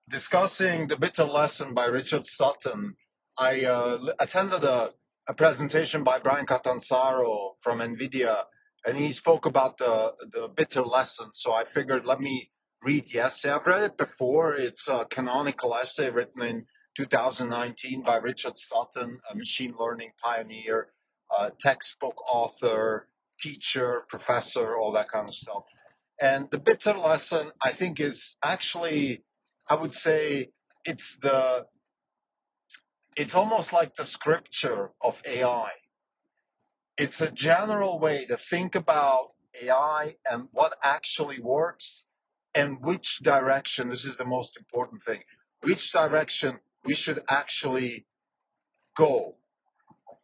discussing The Bitter Lesson by Richard Sutton. I attended a presentation by Brian Catanzaro from NVIDIA, and he spoke about the bitter lesson. So I figured, let me read the essay. I've read it before. It's a canonical essay written in 2019 by Richard Sutton, a machine learning pioneer, textbook author, teacher, professor, all that kind of stuff. And the bitter lesson, I think, is actually, I would say, it's the it's almost like the scripture of AI. It's a general way to think about AI and what actually works and which direction, this is the most important thing, which direction we should actually go.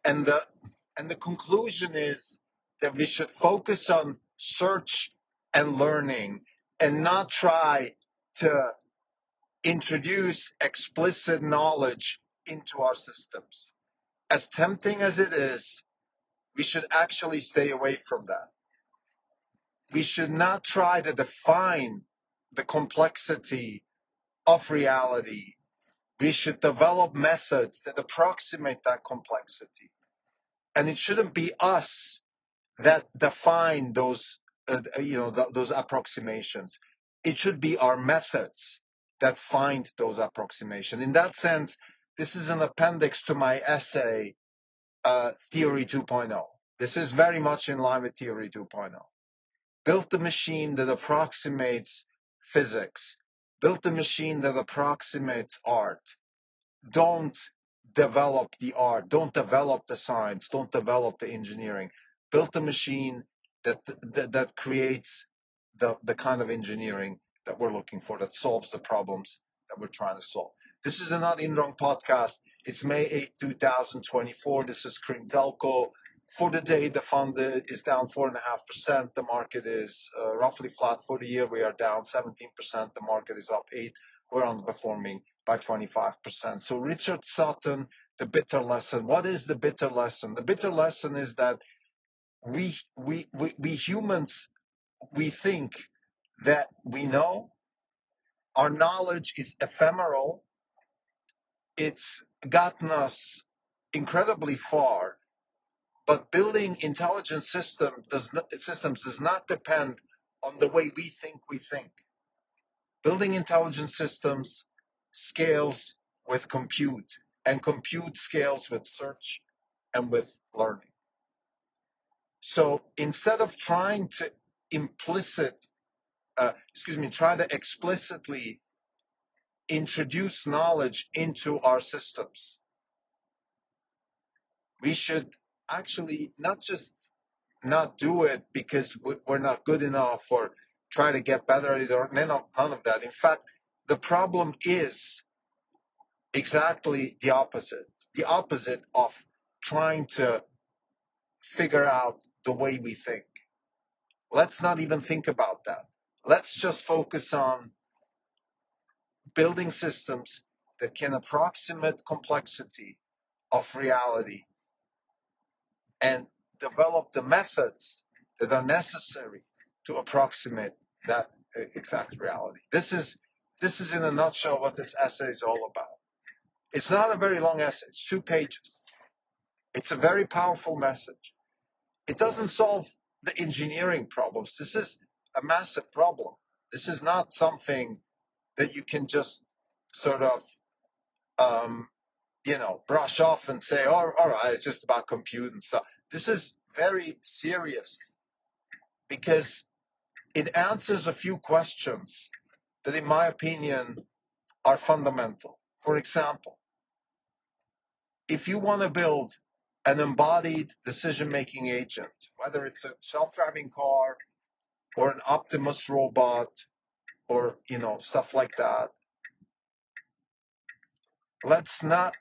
And the conclusion is that we should focus on search and learning and not try to introduce explicit knowledge into our systems. As tempting as it is, we should actually stay away from that. We should not try to define the complexity of reality. We should develop methods that approximate that complexity. And it shouldn't be us that define those approximations. It should be our methods that find those approximations. In that sense, this is an appendix to my essay, Theory 2.0. This is very much in line with Theory 2.0. Build a machine that approximates physics. Build a machine that approximates art. Don't develop the art. Don't develop the science. Don't develop the engineering. Build a machine that creates the kind of engineering that we're looking for, that solves the problems that we're trying to solve. This is another In Wrong podcast. It's May 8, 2024. This is Krim Telco. For the day, the fund is down 4.5%. The market is roughly flat for the year. We are down 17%. The market is up 8%. We're underperforming by 25%. So Richard Sutton, the bitter lesson. What is the bitter lesson? The bitter lesson is that we humans, we think that we know. Our knowledge is ephemeral. It's gotten us incredibly far. But building intelligent systems does not depend on the way we think. Building intelligent systems scales with compute, and compute scales with search and with learning. So instead of trying to try to explicitly introduce knowledge into our systems, we should actually not just not do it because we're not good enough or try to get better at it or none of that. In fact, the problem is exactly the opposite of trying to figure out the way we think. Let's not even think about that. Let's just focus on building systems that can approximate complexity of reality and develop the methods that are necessary to approximate that exact reality. This is in a nutshell what this essay is all about. It's not a very long essay. It's 2 pages. It's a very powerful message. It doesn't solve the engineering problems. This is a massive problem. This is not something that you can just sort of, brush off and say, oh, all right, it's just about compute and stuff. This is very serious because it answers a few questions that, in my opinion, are fundamental. For example, if you want to build an embodied decision-making agent, whether it's a self-driving car or an Optimus robot or, stuff like that, let's not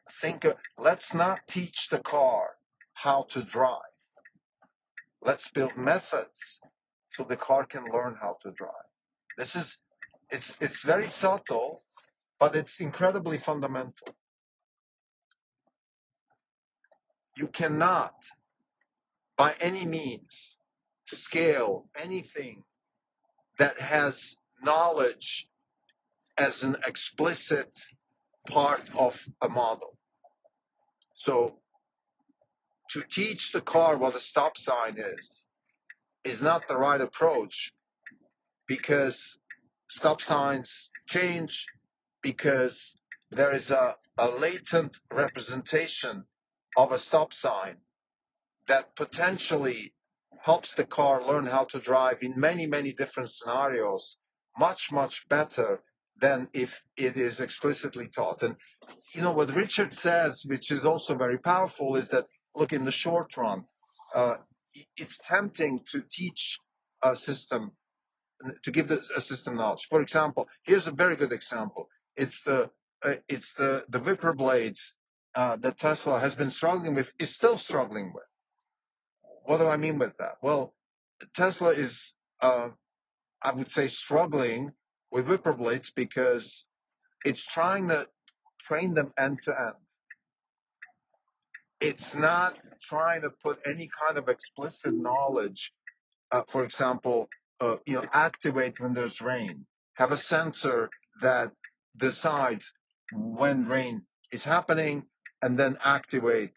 teach the car how to drive. Let's build methods so the car can learn how to drive. It's very subtle, but it's incredibly fundamental. You cannot, by any means, scale anything that has knowledge as an explicit part of a model. So to teach the car what a stop sign is not the right approach, because stop signs change, because there is a latent representation of a stop sign that potentially helps the car learn how to drive in many, many different scenarios much, much better than if it is explicitly taught. And what Richard says, which is also very powerful, is that, look, in the short run, it's tempting to teach a system, to give a system knowledge. For example, here's a very good example. It's the Whipper blades that Tesla has been struggling with, is still struggling with. What do I mean with that? Well, Tesla is, I would say, struggling with Whipper blades because it's trying to train them end to end. It's not trying to put any kind of explicit knowledge, for example, activate when there's rain, have a sensor that decides when rain is happening, and then activate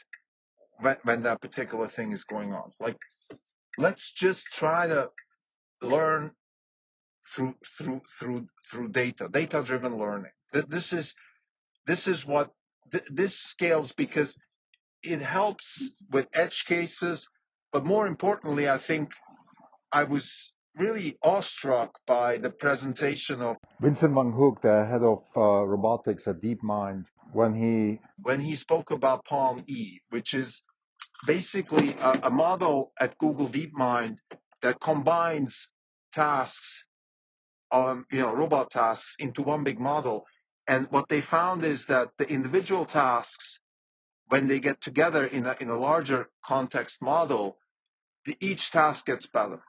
when that particular thing is going on. Like, let's just try to learn through data-driven learning. This scales because it helps with edge cases, but more importantly, I think I was really awestruck by the presentation of Vincent van Hoek, the head of robotics at DeepMind, when he spoke about Palm E, which is basically a model at Google DeepMind that combines tasks, robot tasks, into one big model. And what they found is that the individual tasks, when they get together in a larger context model, each task gets better.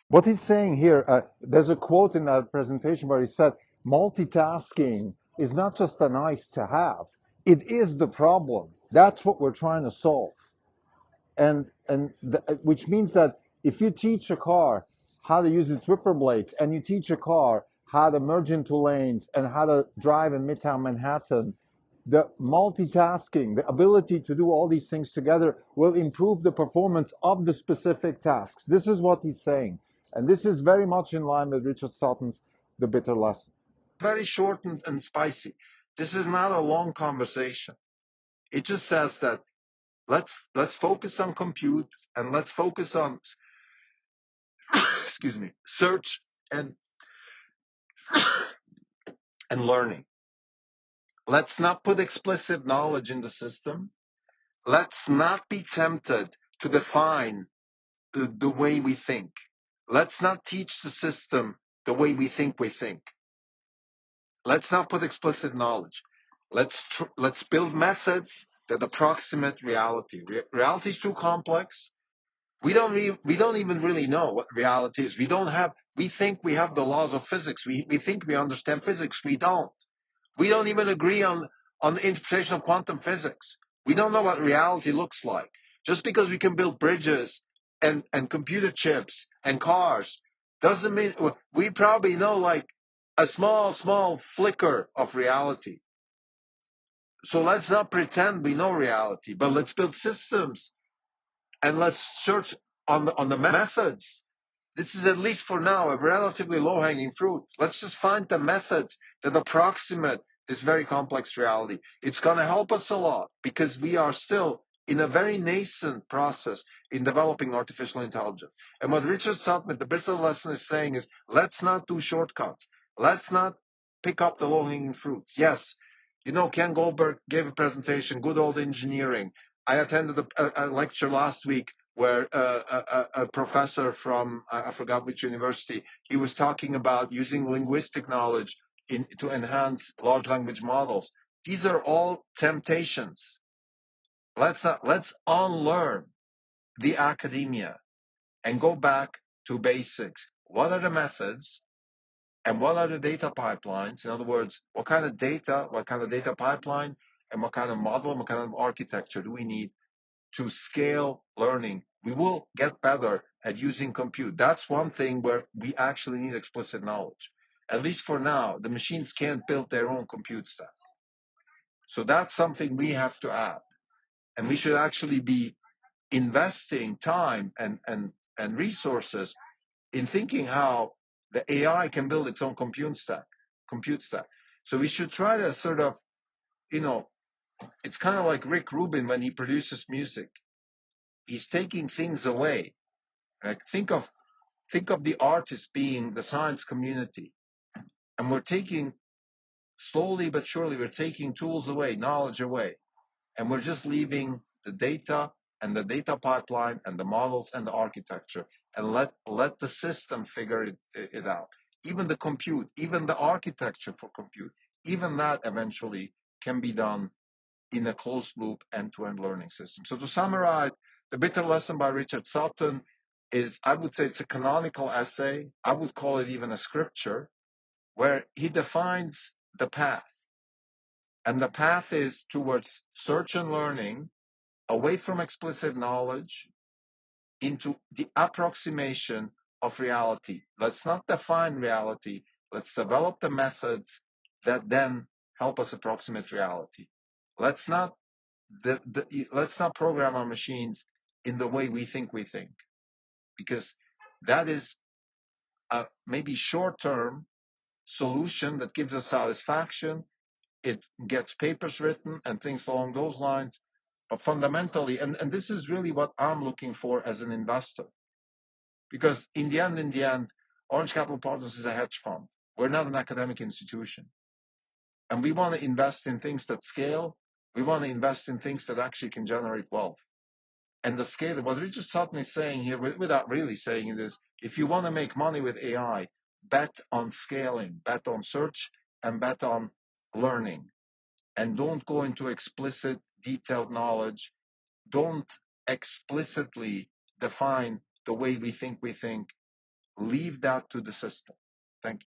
What he's saying here, there's a quote in that presentation where he said, multitasking is not just a nice to have, it is the problem. That's what we're trying to solve. Which means that if you teach a car how to use its whipper blades, and you teach a car how to merge into lanes and how to drive in Midtown Manhattan, the multitasking, the ability to do all these things together, will improve the performance of the specific tasks. This is what he's saying. And this is very much in line with Richard Sutton's The Bitter Lesson. Very short and spicy. This is not a long conversation. It just says that let's focus on compute, and let's focus on search and learning. Let's not put explicit knowledge in the system. Let's not be tempted to define the way we think. Let's not teach the system the way we think we think. Let's not put explicit knowledge. Let's build methods that approximate reality. Reality is too complex. We don't even really know what reality is. We think we have the laws of physics. We think we understand physics. We don't. We don't even agree on the interpretation of quantum physics. We don't know what reality looks like. Just because we can build bridges and computer chips and cars doesn't mean we probably know like a small flicker of reality. So let's not pretend we know reality, but let's build systems and let's search on the methods. This is, at least for now, a relatively low-hanging fruit. Let's just find the methods that approximate this very complex reality. It's going to help us a lot because we are still in a very nascent process in developing artificial intelligence. And what Richard Sutton, the bitter lesson, is saying is, let's not do shortcuts. Let's not pick up the low-hanging fruits. Yes, Ken Goldberg gave a presentation, Good Old Engineering. I attended a lecture last week where a professor from, I forgot which university, he was talking about using linguistic knowledge to enhance large language models. These are all temptations. Let's unlearn the academia and go back to basics. What are the methods and what are the data pipelines? In other words, what kind of data pipeline, and what kind of model and what kind of architecture do we need to scale learning? We will get better at using compute. That's one thing where we actually need explicit knowledge. at least for now, the machines can't build their own compute stack. So that's something we have to add. And we should actually be investing time and resources in thinking how the AI can build its own compute stack. So we should try to sort of, it's kind of like Rick Rubin when he produces music. He's taking things away. Like think of the artist being the science community. And we're taking, slowly but surely, we're taking tools away, knowledge away. And we're just leaving the data and the data pipeline and the models and the architecture, and let the system figure it out. Even the compute, even the architecture for compute, even that eventually can be done in a closed loop end-to-end learning system. So to summarize, The Bitter Lesson by Richard Sutton is, I would say, it's a canonical essay. I would call it even a scripture, where he defines the path. And the path is towards search and learning, away from explicit knowledge, into the approximation of reality. Let's not define reality. Let's develop the methods that then help us approximate reality. Let's not program our machines in the way we think, because that is a maybe short-term solution that gives us satisfaction. It gets papers written and things along those lines. But fundamentally, and this is really what I'm looking for as an investor, because in the end, Orange Capital Partners is a hedge fund. We're not an academic institution. And we want to invest in things that scale. We want to invest in things that actually can generate wealth. And the scale, what Richard Sutton is saying here, without really saying it, is if you want to make money with AI, bet on scaling, bet on search, and bet on learning. And don't go into explicit, detailed knowledge. Don't explicitly define the way we think. Leave that to the system. Thank you.